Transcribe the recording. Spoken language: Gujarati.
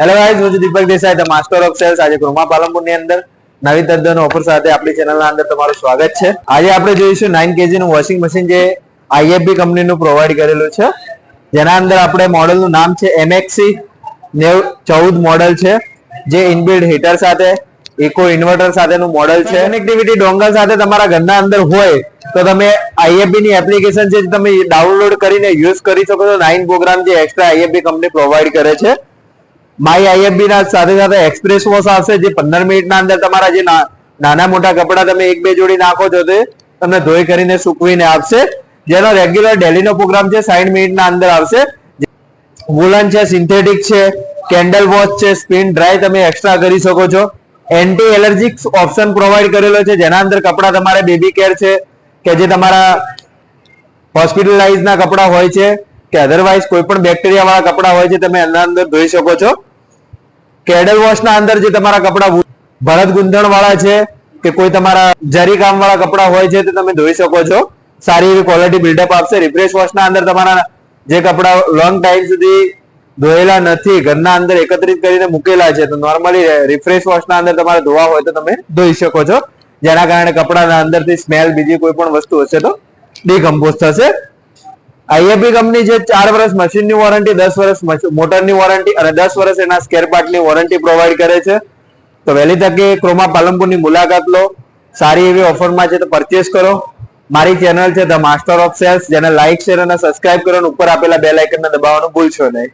હેલો ગાઈસ, હું છું Deepak Desai, the master of sales. આજે ક્રોમા પાલનપુરની અંદર નવી તદ્દન ઓફર સાથે આપણી ચેનલના અંદર તમારું સ્વાગત છે. આજે આપણે જોઈશું 9 kg નું વોશિંગ મશીન જે IFB કંપનીનું પ્રોવાઈડ કરેલું છે, જેના અંદર આપણે મોડલનું નામ છે MXC 14 મોડલ છે, જે ઇનબિલ્ડ હીટર સાથે ઇકો ઇન્વર્ટર સાથેનું મોડલ છે. કનેક્ટિવિટી ડોંગલ સાથે તમારા ઘરના અંદર હોય તો તમે IFB ની એપ્લિકેશન છે તમે ડાઉનલોડ કરીને યુઝ કરી શકો છો. 9 પ્રોગ્રામ જે એક્સ્ટ્રા IFB કંપની પ્રોવાઈડ કરે છે. માય IFB ના સાથે સાથે એક્સપ્રેસ વોશ આવશે, જે 15 મિનિટના અંદર તમારા જે નાના મોટા કપડા તમે એક બે જોડી નાખો છો તે તમને ધોઈ કરીને સૂકવીને આપશે. જેનો રેગ્યુલર ડેલીનો પ્રોગ્રામ છે 60 મિનિટના અંદર આવશે. વુલન છે, સિન્થેટિક છે, કેન્ડલ વોશ છે, સ્પિન ડ્રાય તમે એક્સ્ટ્રા કરી શકો છો. એન્ટી એલર્જીક ઓપ્શન પ્રોવાઈડ કરેલો છે, જેના અંદર કપડા તમારે બેબી કેર છે કે જે તમારા હોસ્પિટલાઇઝ ના કપડા હોય છે કે અધરવાઇઝ કોઈ પણ બેક્ટેરિયા વાળા કપડા હોય છે તમે એના અંદર ધોઈ શકો છો. કેડલ વોશ ના અંદર જે તમારા કપડા ભરત ગુંદણ વાળા છે કે કોઈ તમારા જરી કામ વાળા કપડા હોય છે તે તમે ધોઈ શકો છો. સારી એવી ક્વોલિટી બિલ્ડઅપ આપશે. રિફ્રેશ વોશ ના અંદર તમારા જે કપડા લોંગ ટાઈમ સુધી ધોયેલા નથી, ઘરના અંદર એકત્રિત કરીને મૂકેલા છે, તો નોર્મલી રિફ્રેશ વોશ ના અંદર તમારે ધોવા હોય તો તમે ધોઈ શકો છો, જેના કારણે કપડાના અંદરથી સ્મેલ બીજી કોઈ પણ વસ્તુ હશે તો ડીકમ્પોઝ થશે. IFB કંપની જે 4 વર્ષ મશીનની વોરંટી, 10 વર્ષ મોટરની વોરંટી અને 10 વર્ષ એના સ્પેર પાર્ટની વોરંટી પ્રોવાઈડ કરે છે. તો વહેલી તકે ક્રોમા પાલનપુરની મુલાકાત લો. સારી એવી ઓફરમાં છે તો પરચેસ કરો. મારી ચેનલ છે ધ માસ્ટર ઓફ સેલ્સ, જેને લાઈક શેર અને સબસ્ક્રાઇબ કરો અને ઉપર આપેલા બેલ આઇકનને દબાવવાનું ભૂલશો નહીં.